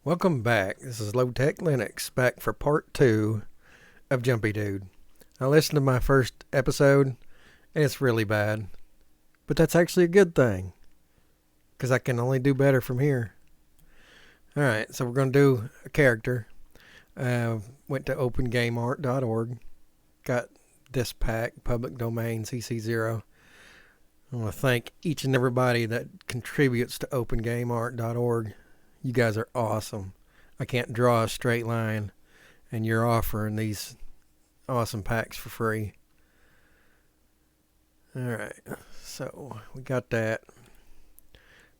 Welcome back. This is Low Tech Linux back for part 2 of Jumpy Dude. I listened to my first episode and it's really bad. But that's actually a good thing because I can only do better from here. Alright, so we're going to do a character. Went to opengameart.org. Got this pack, public domain CC0. I want to thank each and everybody that contributes to opengameart.org. You guys are awesome. I can't draw a straight line, and you're offering these awesome packs for free. Alright, so we got that.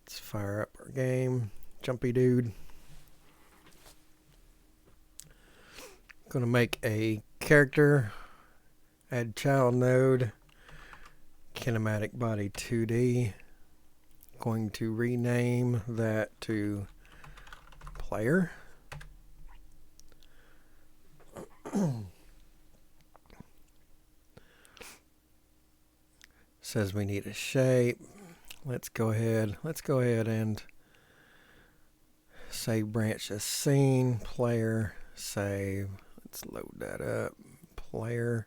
Let's fire up our game. Jumpy Dude. Gonna make a character. Add child node. Kinematic body 2D. Going to rename that to player. Says we need a shape. Let's go ahead and save branch as scene. Player. Save. Let's load that up. Player.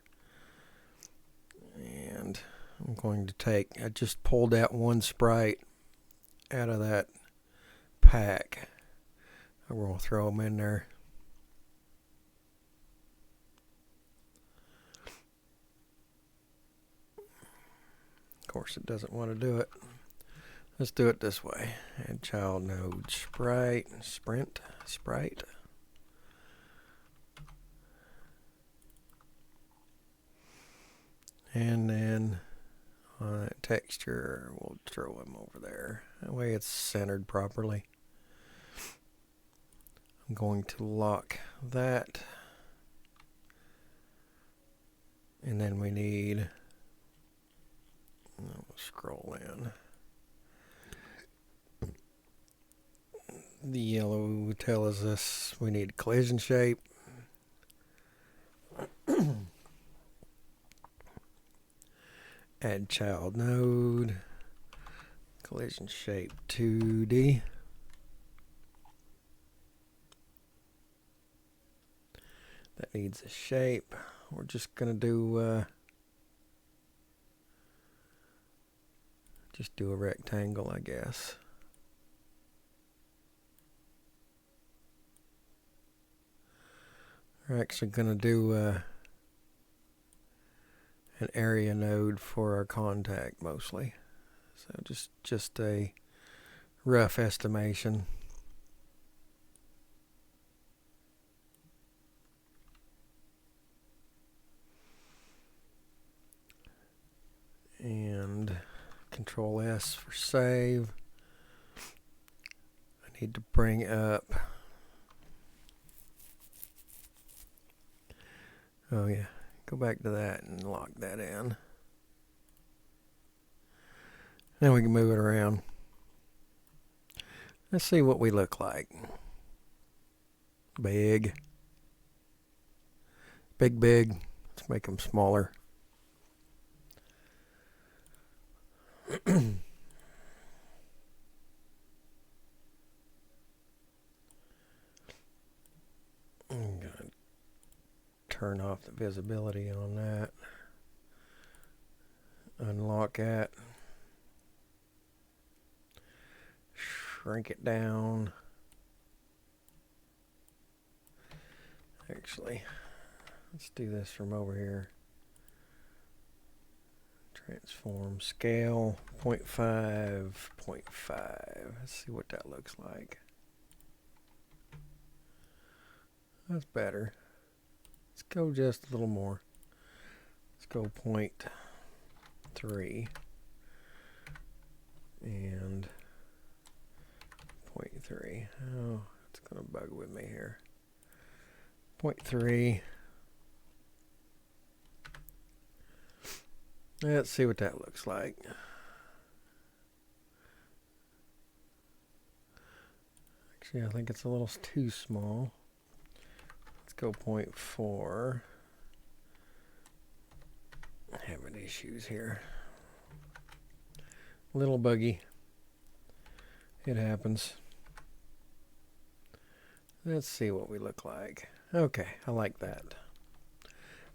And I'm going to I just pulled out one sprite out of that pack. We're going to throw them in there. Of course, it doesn't want to do it. Let's do it this way. Add child node sprite. And then on that texture, we'll throw him over there. That way it's centered properly. I'm going to lock that. And then we need, we'll scroll in. The yellow tells us we need collision shape. Add child node. Collision shape 2D. That needs a shape. We're just going to do a rectangle, I guess. We're actually going to do an area node for our contact mostly. So just a rough estimation. And Control S for save. I need to bring up, oh yeah, go back to that and lock that in. Then we can move it around. Let's see what we look like. Big. Big. Let's make them smaller. I'm going to turn off the visibility on that. Unlock that. Shrink it down. Actually, let's do this from over here. Transform scale 0.5, 0.5. Let's see what that looks like. That's better. Let's go just a little more. Let's go 0.3 and 0.3. Oh, it's going to bug with me here. 0.3. Let's see what that looks like. Actually, I think it's a little too small. Let's go 0.4. Having issues here. Little buggy. It happens. Let's see what we look like. Okay, I like that.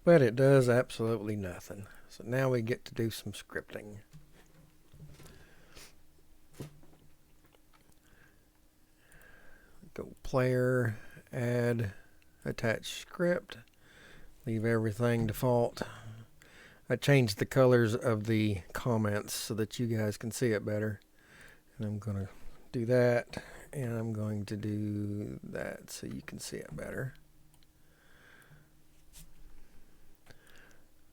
But it does absolutely nothing. So now we get to do some scripting. Go player, add, attach script, leave everything default. I changed the colors of the comments so that you guys can see it better. And I'm going to do that, and I'm going to do that so you can see it better.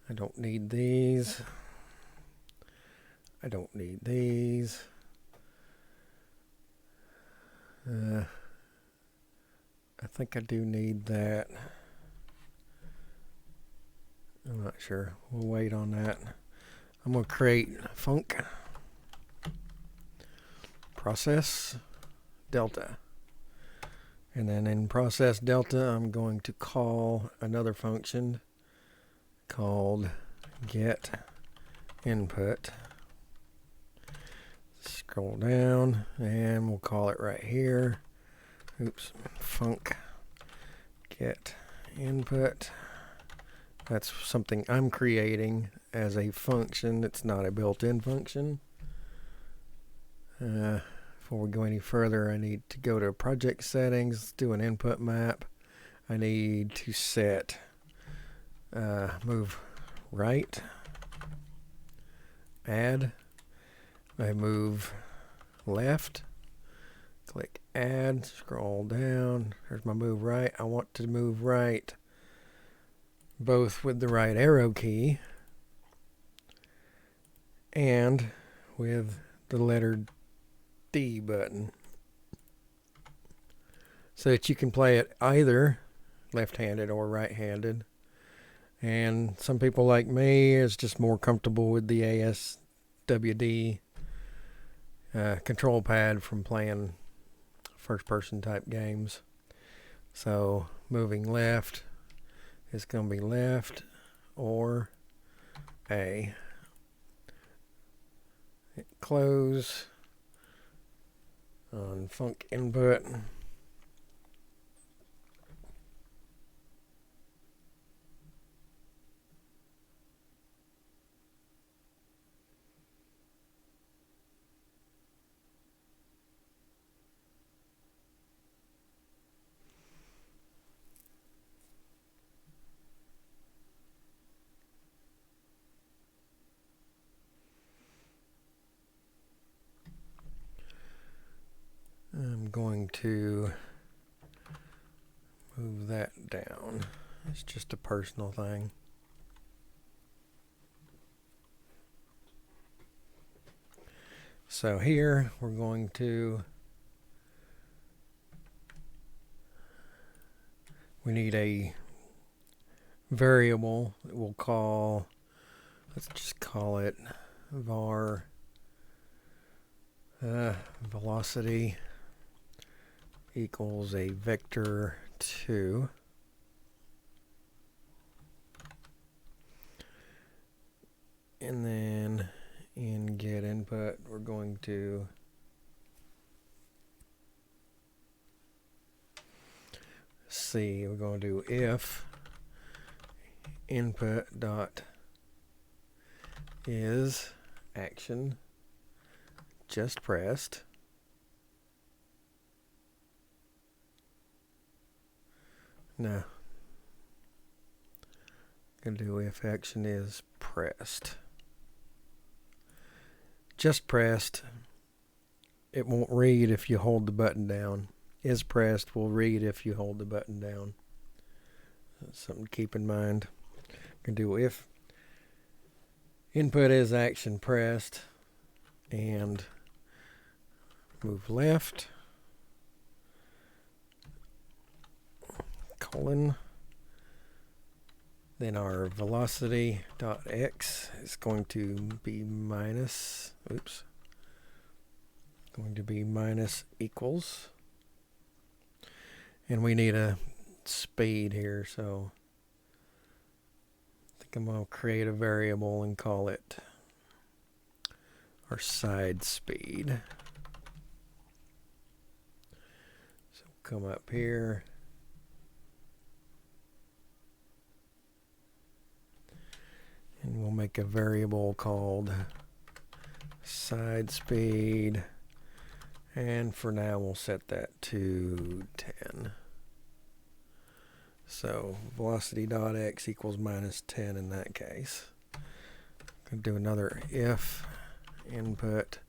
I don't need these. I don't need these. I think I do need that. I'm not sure. We'll wait on that. I'm going to create func process delta. And then in process delta, I'm going to call another function called get input. Scroll down and we'll call it right here. Oops, func get input. That's something I'm creating as a function. It's not a built-in function. Before we go any further, I need to go to project settings, do an input map. I need to set move right, add. I move left, click add, scroll down. There's my move right. I want to move right both with the right arrow key and with the letter D button, so that you can play it either left-handed or right-handed. And some people like me is just more comfortable with the ASWD control pad from playing first-person type games. So moving left is going to be left or A. Hit close on func input. I'm going to move that down. It's just a personal thing. So here we're going to, we need a variable that we'll call, let's just call it var velocity equals a vector 2. And then in get input, we're going to see, we're going to do if input dot is action just pressed. No. I'm going to do if action is pressed. Just pressed. It won't read if you hold the button down. Is pressed will read if you hold the button down. That's something to keep in mind. I'm going to do if input is action pressed and move left. Colon, then our velocity dot x is going to be minus, going to be minus equals, and we need a speed here, so I think I'm going to create a variable and call it our side speed. So come up here. we'll make a variable called side speed, and for now we'll set that to 10. So velocity dot x equals minus 10 in that case. Gonna do another if input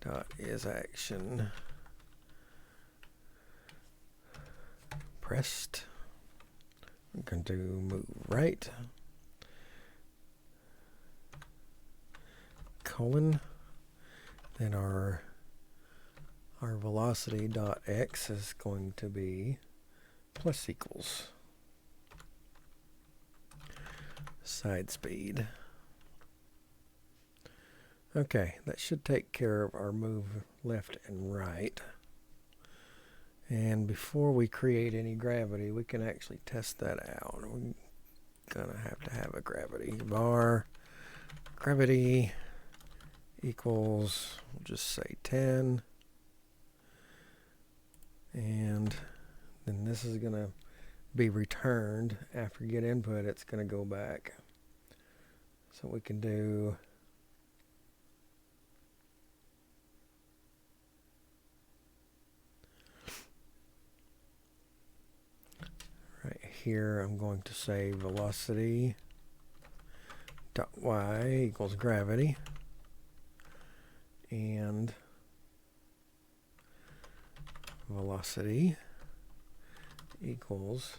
dot is action pressed. I'm going to move right, colon, then our velocity dot x is going to be plus equals side speed. Okay, that should take care of our move left and right. And before we create any gravity, we can actually test that out. We're gonna have to have a gravity var. Gravity equals, we'll just say 10. And then this is gonna be returned. After you get input, it's gonna go back. So we can do right here, I'm going to say velocity dot y equals gravity, and velocity equals,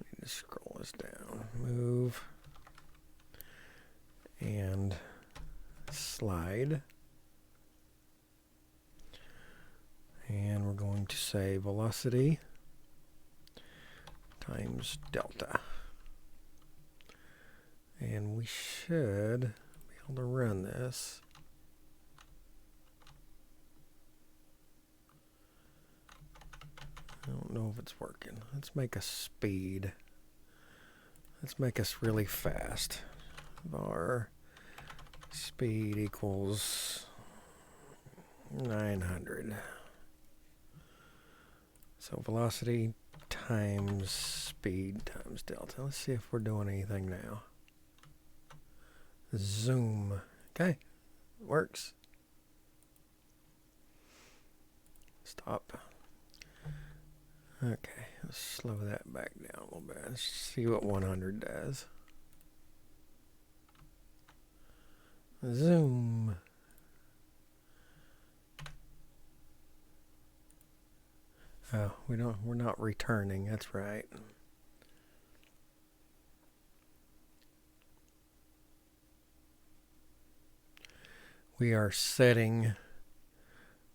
I need to scroll this down, move and slide, and we're going to say velocity times delta, and we should be able to run this. I don't know if it's working. Let's make a speed. Let's make us really fast. Var speed equals 900. So velocity times speed times delta. Let's see if we're doing anything now. Zoom. Okay, works. Stop. Okay, let's slow that back down a little bit. Let's see what 100 does. Zoom. Oh, we're not returning, that's right. We are setting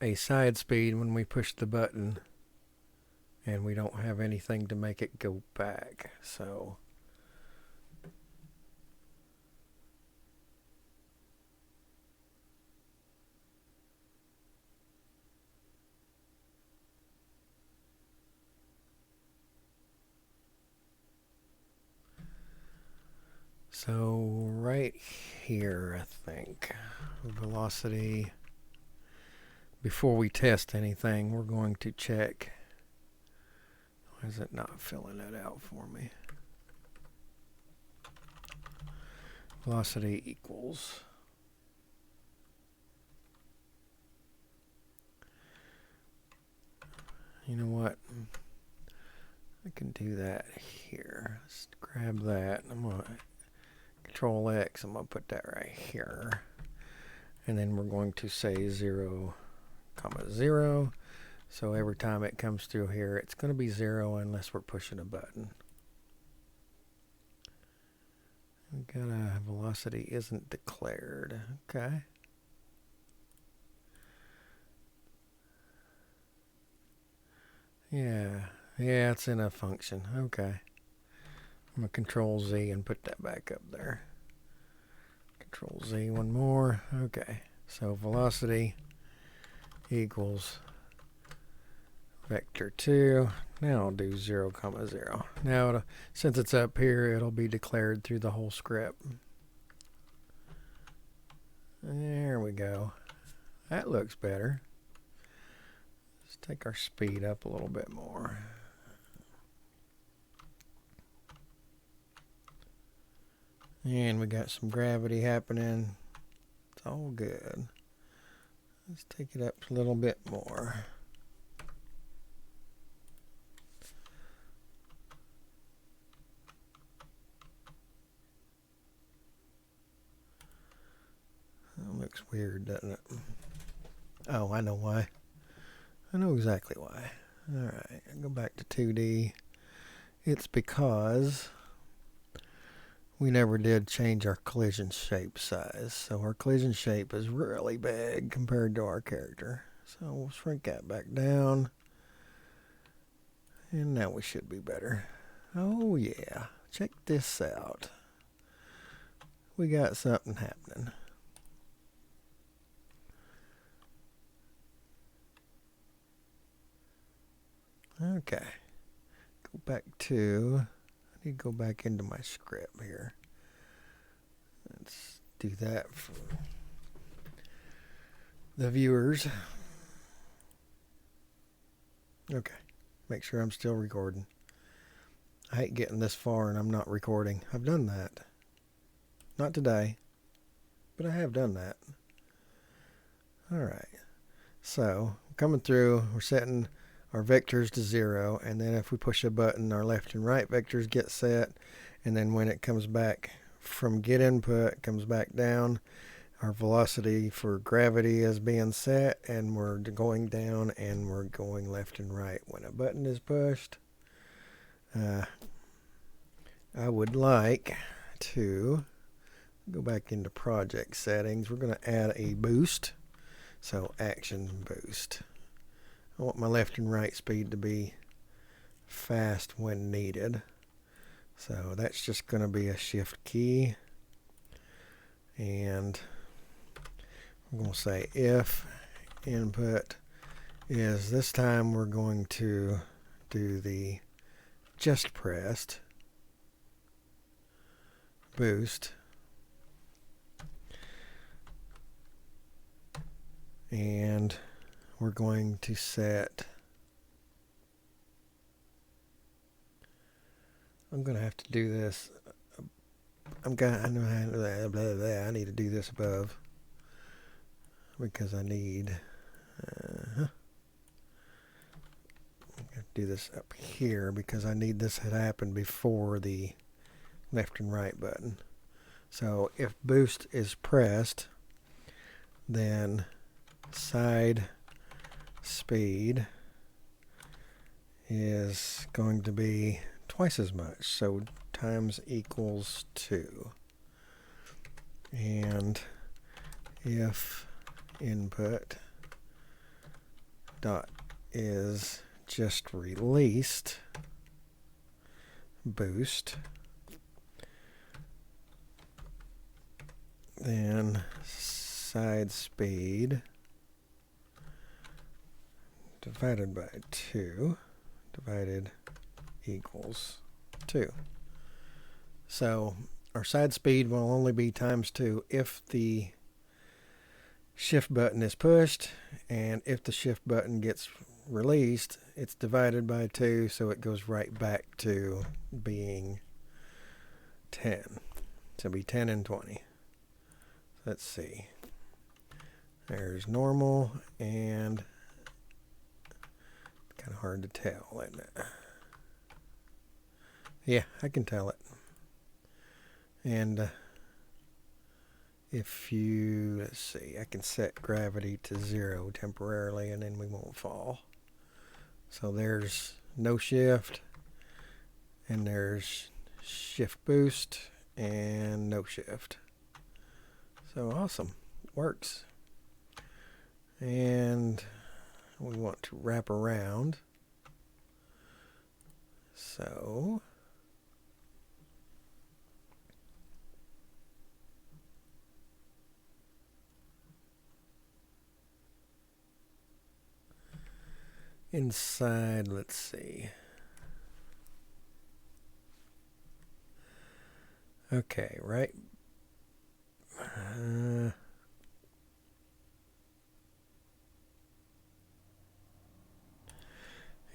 a side speed when we push the button, and we don't have anything to make it go back, so right here, I think, velocity, before we test anything, we're going to check. Why is it not filling that out for me? Velocity equals, you know what? I can do that here. Let's grab that. I'm going to Control X. I'm going to put that right here. And then we're going to say 0, 0. So every time it comes through here, it's going to be 0 unless we're pushing a button. We got a velocity isn't declared. Okay. Yeah, it's in a function. Okay. I'm going to Control Z and put that back up there. Control Z one more. Okay. So velocity equals vector 2. Now I'll do 0, 0. Now, since it's up here, it'll be declared through the whole script. There we go. That looks better. Let's take our speed up a little bit more. And we got some gravity happening. It's all good. Let's take it up a little bit more. That looks weird, doesn't it? Oh, I know why. I know exactly why. Alright, go back to 2D. It's because we never did change our collision shape size. So our collision shape is really big compared to our character. So we'll shrink that back down. And now we should be better. Oh yeah, check this out. We got something happening. Okay. Go back to, I need to go back into my script here. Let's do that for the viewers. Okay. Make sure I'm still recording. I hate getting this far and I'm not recording. I've done that. Not today, but I have done that. Alright. So, coming through, we're setting our vectors to 0, and then if we push a button, our left and right vectors get set, and then when it comes back from get input, it comes back down, our velocity for gravity is being set, and we're going down and we're going left and right when a button is pushed. I would like to go back into project settings. We're going to add a boost, so action boost. I want my left and right speed to be fast when needed. So that's just going to be a shift key. And I'm going to say if input is this time, we're going to do the just pressed boost. And we're going to set, I'm going to have to do this, I need to do this above, because I need, do this up here, because I need this to happen before the left and right button. So if boost is pressed, then side speed is going to be twice as much, so times equals 2. And if input dot is just released boost, then side speed divided by 2 divided equals 2. So our side speed will only be times 2 if the shift button is pushed, and if the shift button gets released, it's divided by 2, so it goes right back to being 10. So it'll be 10 and 20. Let's see. There's normal, and kind of hard to tell, isn't it? Yeah, I can tell it. And if you, let's see, I can set gravity to 0 temporarily, and then we won't fall. So there's no shift, and there's shift boost, and no shift. So awesome, it works. And we want to wrap around. So inside, let's see. Okay, right.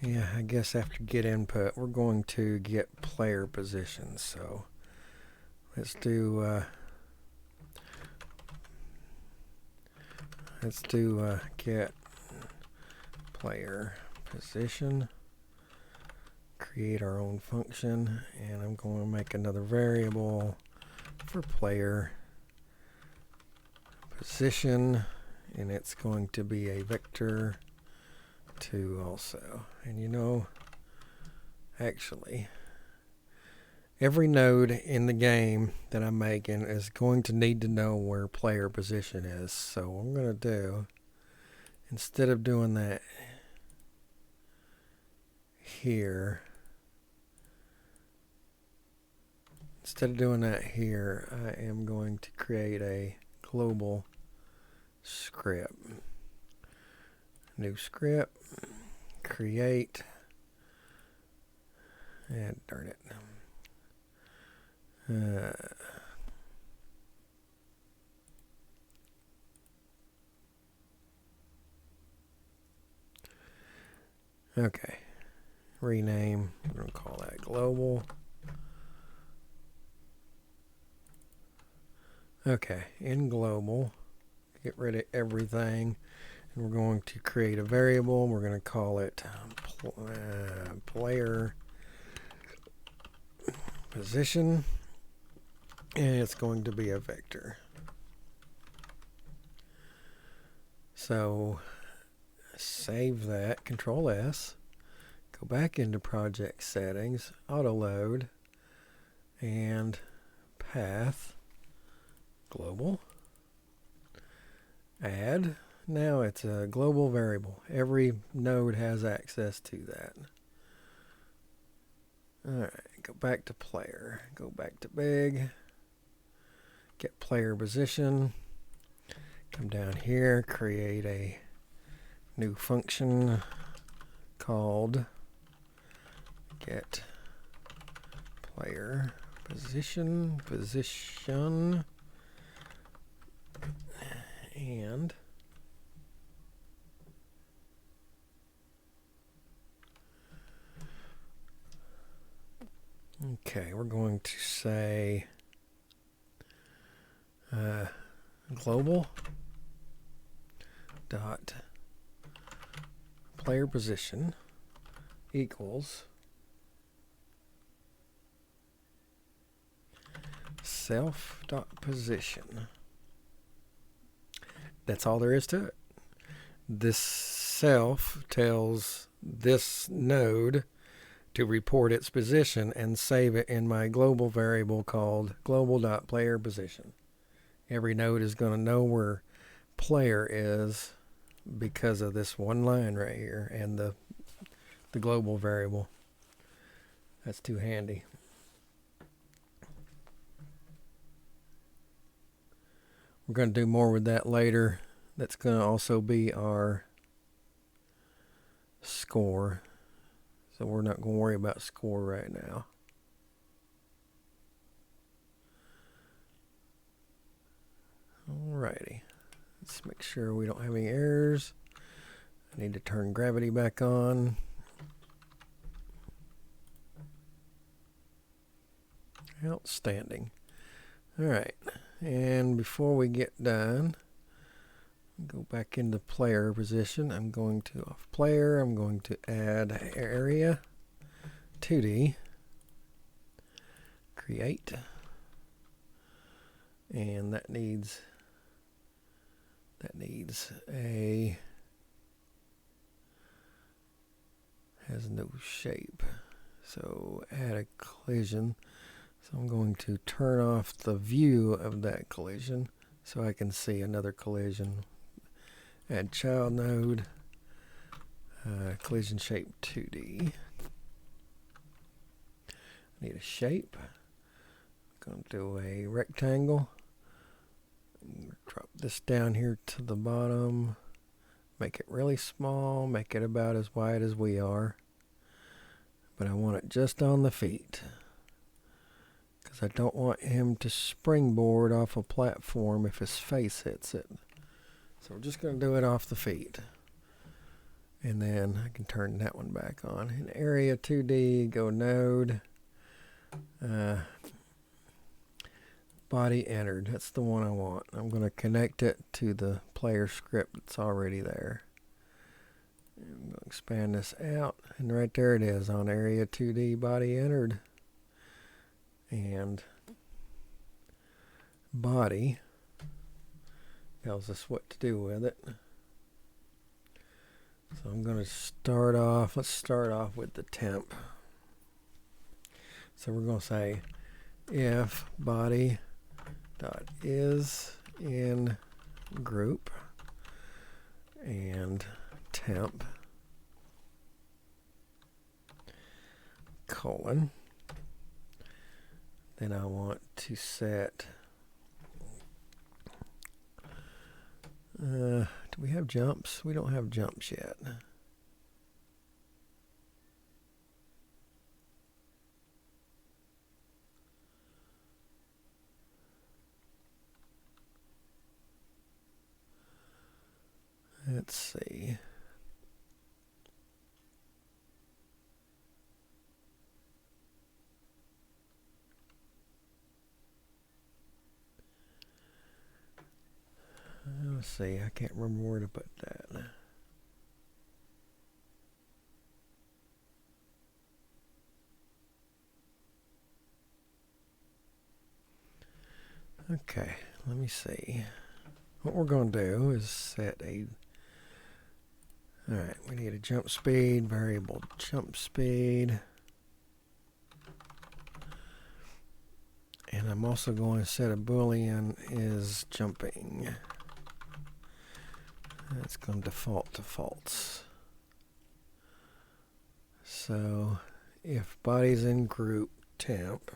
Yeah, I guess after get input, we're going to get player positions. So Let's do get player position, create our own function, and I'm going to make another variable for player position, and it's going to be a vector 2 also. And you know, actually, every node in the game that I'm making is going to need to know where player position is. So what I'm going to do, instead of doing that here, I am going to create a global script. New script, create, and darn it. Okay, rename, we're going to call that global. Okay, in global, get rid of everything, and we're going to create a variable. We're going to call it player position, and it's going to be a vector. So save that, Control S, go back into project settings, auto load, and path global, add. Now it's a global variable. Every node has access to that. Alright, go back to player, go back to big, get player position, come down here, create a new function called get player position, and okay, we're going to say global dot player position equals self dot position. That's all there is to it. This self tells this node to report its position and save it in my global variable called global.playerPosition. Every node is going to know where player is because of this one line right here and the global variable. That's too handy. We're going to do more with that later. That's going to also be our score. So we're not going to worry about score right now. Alrighty. Let's make sure we don't have any errors. I need to turn gravity back on. Outstanding. Alright. And before we get done, go back into player position. I'm going to off player. I'm going to add area 2D. Create. And that needs a has no shape. So add a collision. So I'm going to turn off the view of that collision so I can see another collision. Add child node, collision shape 2D. I need a shape. I'm going to do a rectangle. Drop this down here to the bottom. Make it really small. Make it about as wide as we are. But I want it just on the feet. Because I don't want him to springboard off a platform if his face hits it. So we're just going to do it off the feet. And then I can turn that one back on. In area 2D, go node. Body entered. That's the one I want. I'm going to connect it to the player script that's already there. I'm going to expand this out, and right there it is on Area 2D, body entered. And body tells us what to do with it. So I'm going to start off, let's start off with the temp. So we're going to say if body dot is in group and temp colon, then I want to set do we have jumps? We don't have jumps yet. Let's see. Let's see. I can't remember where to put that. Okay, let me see. What we're going to do is set a... Alright, we need a jump speed, variable jump speed. And I'm also going to set a boolean is jumping. That's going to default to false. So if body's in group temp,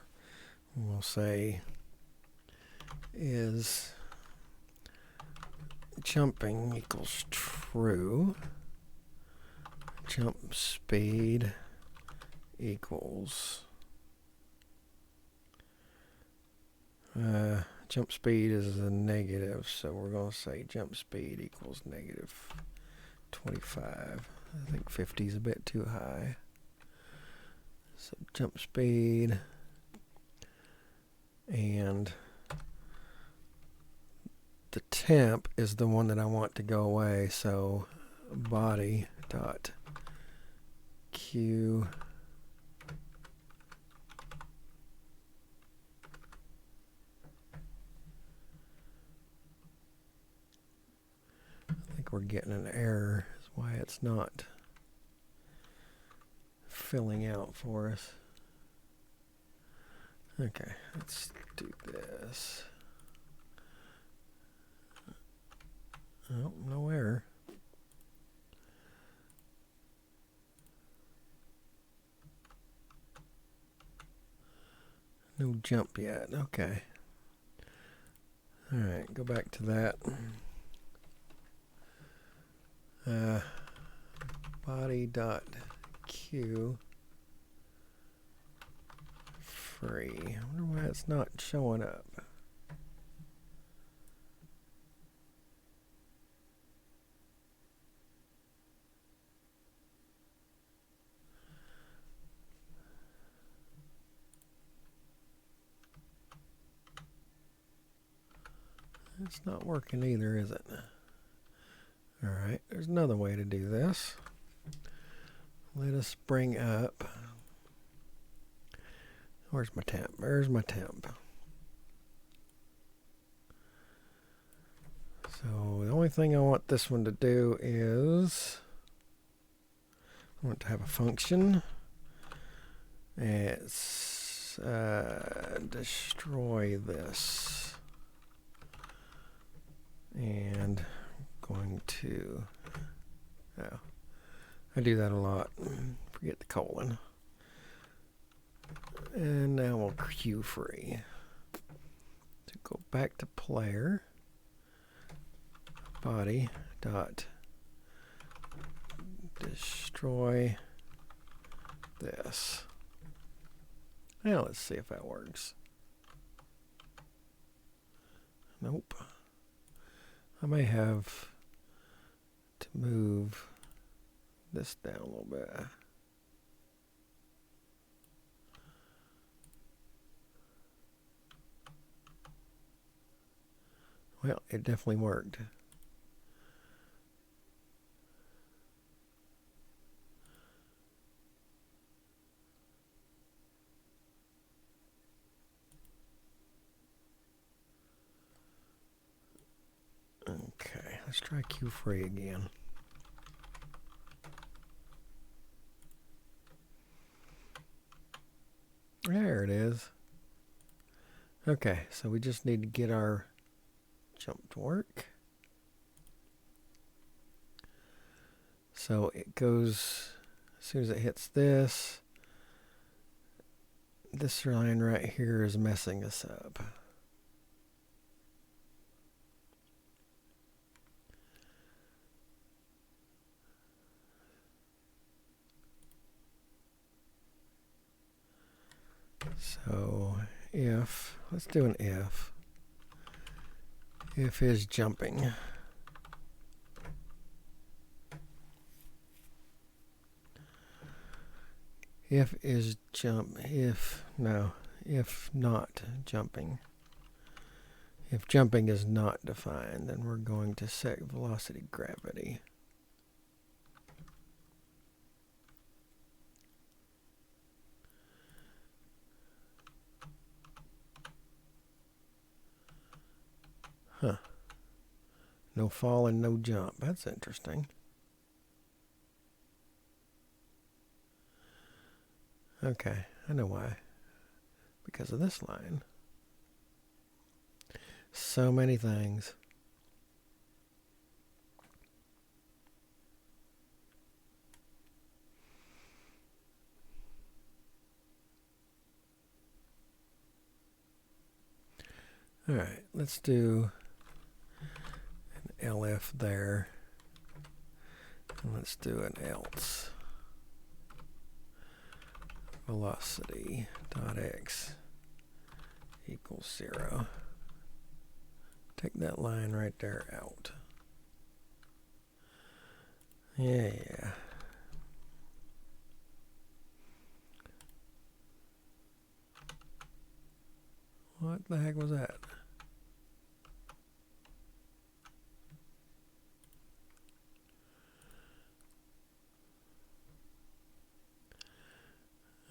we'll say is jumping equals true. Jump speed equals jump speed is a negative, so we're going to say jump speed equals negative 25. I think 50 is a bit too high. So jump speed, and the temp is the one that I want to go away, so body dot q I think we're getting an error. That's why it's not filling out for us. Okay, let's do this. Oh, no error. No jump yet. Okay. Alright, go back to that. Body dot q free. I wonder why it's not showing up. It's not working either, is it? Alright, there's another way to do this. Let us bring up... Where's my temp? Where's my temp? So the only thing I want this one to do is... I want to have a function. It's destroy this. And going to, oh, I do that a lot. Forget the colon. And now we'll queue free. So go back to player. Body dot destroy this. Now let's see if that works. Nope. I may have to move this down a little bit. Well, it definitely worked. Okay, let's try Q free again. There it is. Okay, so we just need to get our jump to work. So it goes, as soon as it hits this line right here is messing us up. So let's do an if. If is jumping. If not jumping. If jumping is not defined, then we're going to set velocity gravity. Huh. No fall and no jump. That's interesting. Okay, I know why. Because of this line. So many things. Alright, let's do an LF there. And let's do an else. Velocity dot x equals 0. Take that line right there out. Yeah. What the heck was that?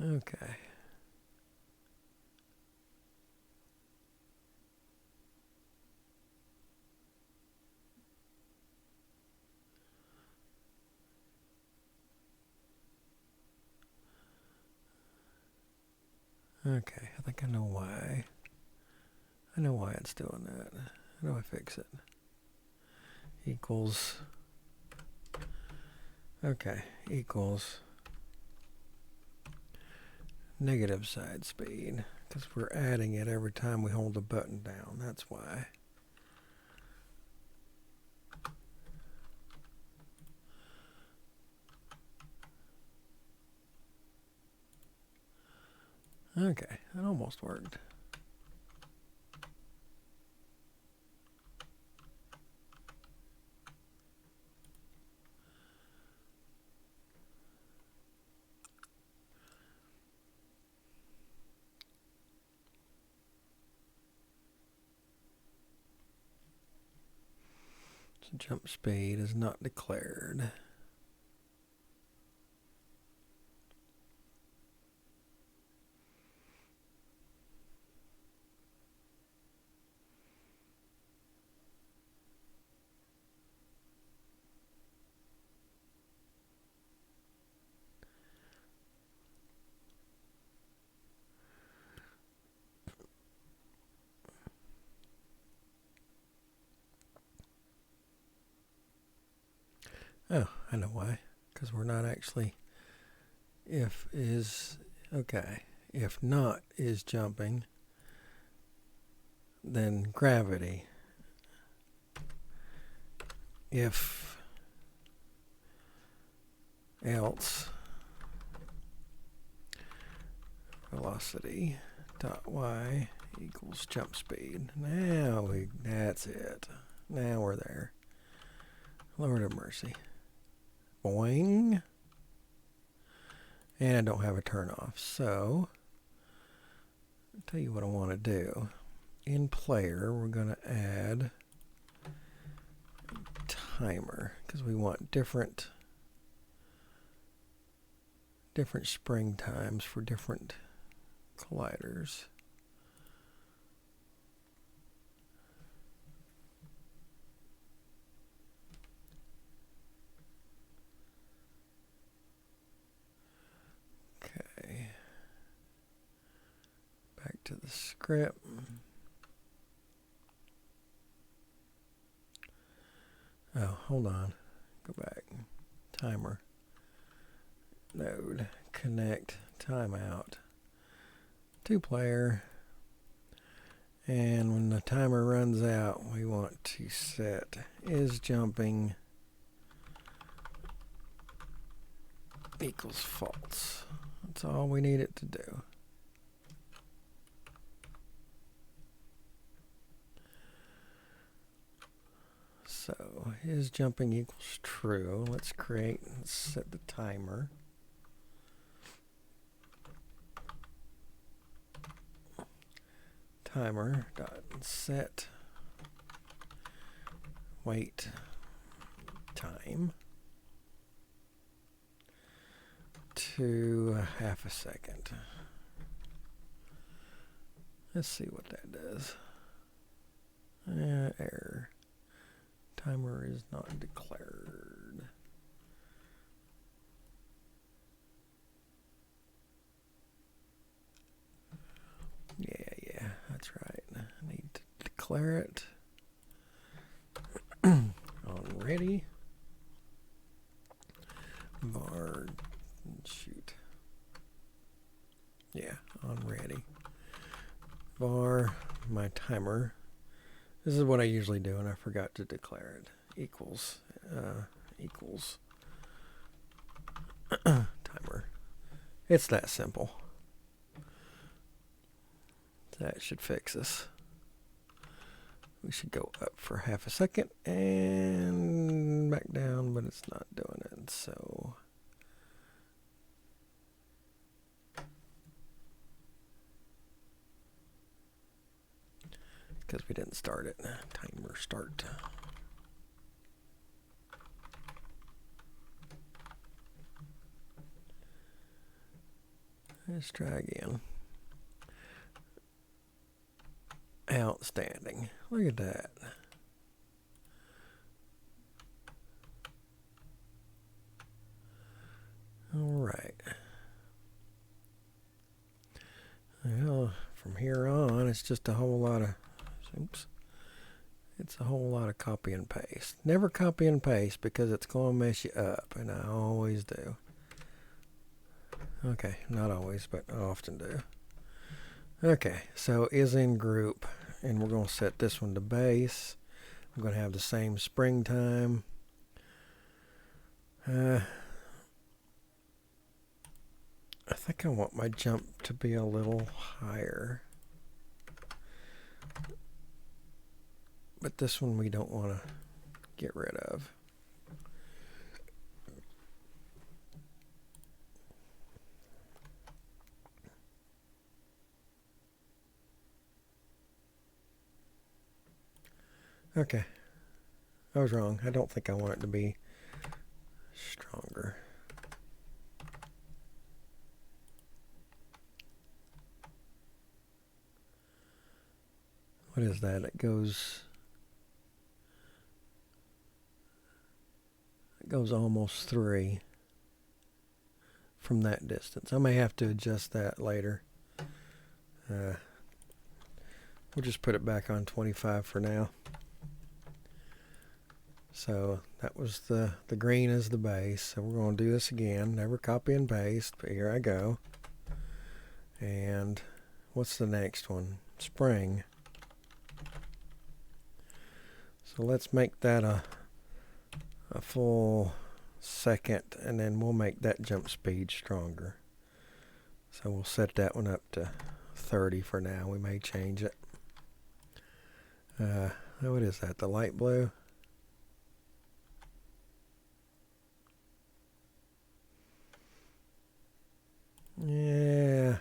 Okay. Okay, I think I know why. I know why it's doing that. How do I fix it? Equals. Okay, equals negative side speed. Because we're adding it every time we hold the button down. That's why. Okay, that almost worked. So jump speed is not declared. Oh, I know why. Because we're not actually. If is. Okay. If not is jumping, then gravity. If else velocity dot y equals jump speed. That's it. Now we're there. Lord of mercy. Boing. And I don't have a turn off, so I'll tell you what I want to do. In player, we're going to add timer because we want different spring times for different colliders. Okay. Back to the script. Oh, hold on. Go back. Timer. Node. Connect. Timeout. 2-player. And when the timer runs out, we want to set is jumping equals false. That's all we need it to do. So is jumping equals true. Let's set the timer. Timer dot set wait time to half a second. Let's see what that does. Error. Timer is not declared. Yeah, that's right. I need to declare it. On ready. Var, shoot. Yeah, on ready. Var, my timer. This is what I usually do, and I forgot to declare it. Equals timer. It's that simple. That should fix us. We should go up for half a second and back down, but it's not doing it. So because we didn't start it. Timer start. Let's try again. Outstanding. Look at that. All right. Well, from here on, it's just a whole lot of, oops. It's a whole lot of copy and paste. Never copy and paste because it's going to mess you up, and I always do. Okay, not always, but I often do. Okay, so is in group, and we're going to set this one to base. I'm going to have the same springtime. I think I want my jump to be a little higher. But this one we don't want to get rid of. Okay. I was wrong. I don't think I want it to be stronger. What is that? It goes almost 3 from that distance. I may have to adjust that later. We'll just put it back on 25 for now. So that was the green as the base. So we're going to do this again. Never copy and paste, but here I go. And what's the next one? Spring. So let's make that a full second, and then we'll make that jump speed stronger. So we'll set that one up to 30 for now. We may change it. What is that? The light blue? Yeah.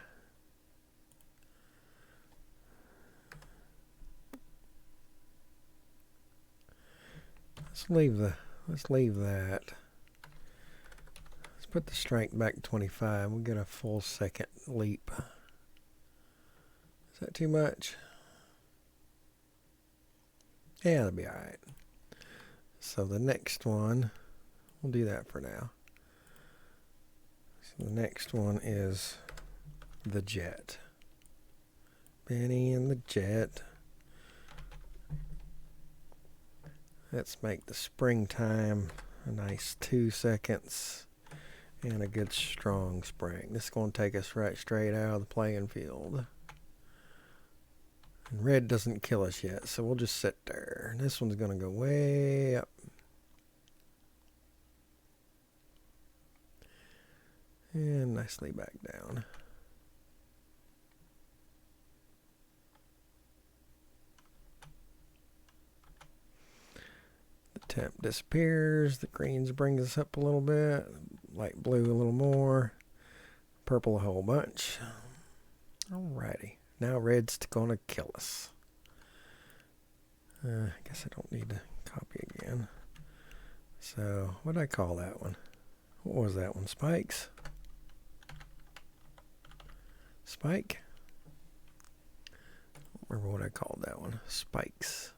Let's leave the let's leave that. Let's put the strength back to 25. We'll get a full second leap. Is that too much? Yeah, that'll be alright. So the next one, we'll do that for now. So the next one is the jet. Benny and the jet. Let's make the springtime a nice 2 seconds and a good strong spring. This is going to take us right straight out of the playing field. And red doesn't kill us yet, so we'll just sit there. This one's going to go way up. And nicely back down. Temp disappears, the greens brings us up a little bit, light blue a little more, purple a whole bunch. Alrighty, now red's gonna kill us. I guess I don't need to copy again. So, what did I call that one? What was that one? Spikes? Spike? I don't remember what I called that one. Spikes.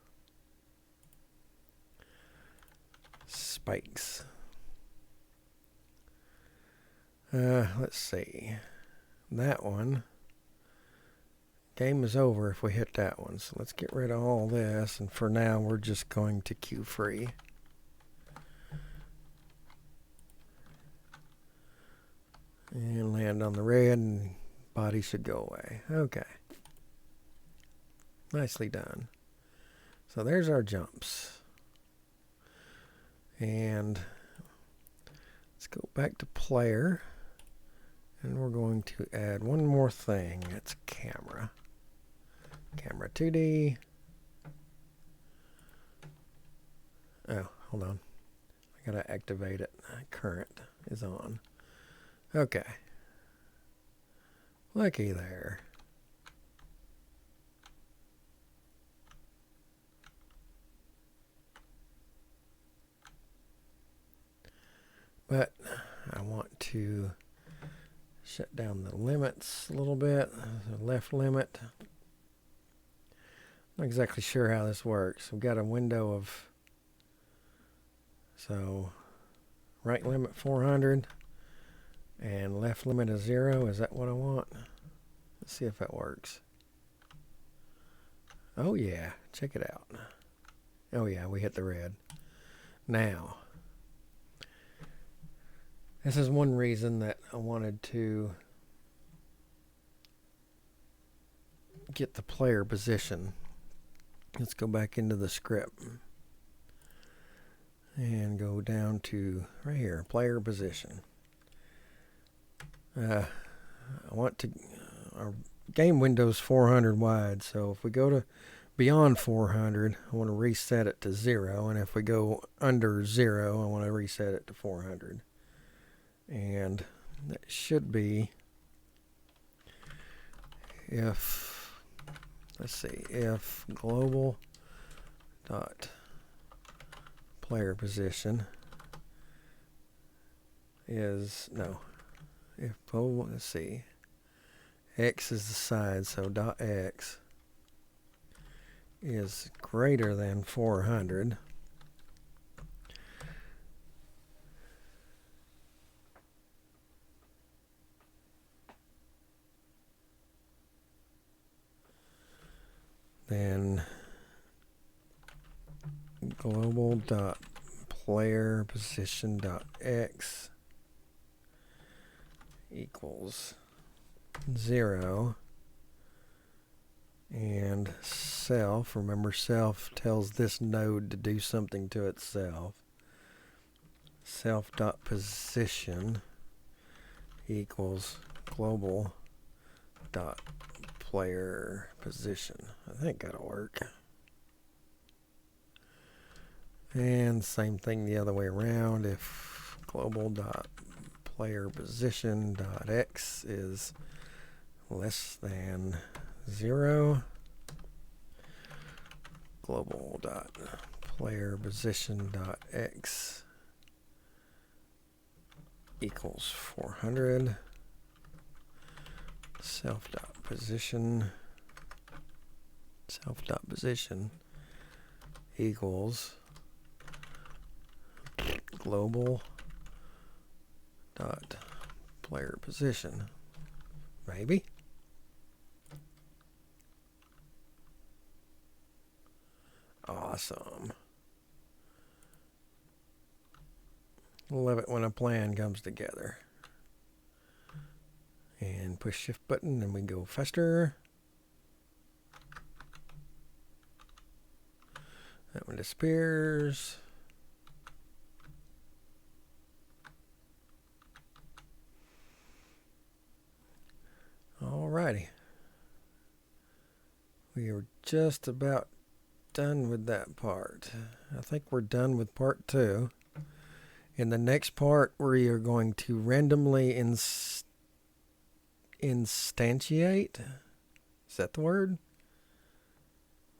Spikes. Let's see. That one. Game is over if we hit that one. So let's get rid of all this. And for now, we're just going to queue free. And land on the red, and body should go away. Okay. Nicely done. So there's our jumps. And let's go back to player, and we're going to add one more thing. It's camera. Camera 2D. Oh, hold on. I gotta activate it. Current is on. Okay. Looky there. But I want to shut down the limits a little bit. The left limit. Not exactly sure how this works. We've got a window of, so right limit 400 and left limit is 0. Is that what I want? Let's see if that works. Oh yeah, check it out. Oh yeah, we hit the red. Now, this is one reason that I wanted to get the player position. Let's go back into the script and go down to right here, player position. I want to, our game window's 400 wide, so if we go to beyond 400, I want to reset it to 0, and if we go under 0, I want to reset it to 400. And that should be if, let's see, if global dot player position is, no, if global, let's see, x is the side, so dot x is greater than 400, then global dot player position dot x equals 0, and self, remember self tells this node to do something to itself, self dot position equals global dot player position. I think that'll work. And same thing the other way around. If global dot player position dot x is less than 0, global dot player position dot x equals 400. Self dot position equals global dot player position. Maybe. Awesome. Love it when a plan comes together. And push shift button and we go faster. That one disappears. Alrighty. We are just about done with that part. I think we're done with part 2. In the next part, we are going to randomly instantiate. Is that the word?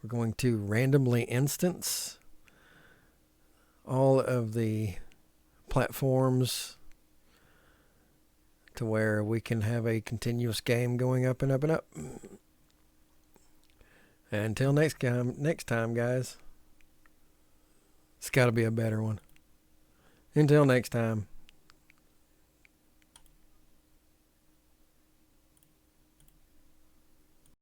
We're going to randomly instance all of the platforms to where we can have a continuous game going up and up and up. Until next time, guys. It's got to be a better one. Until next time.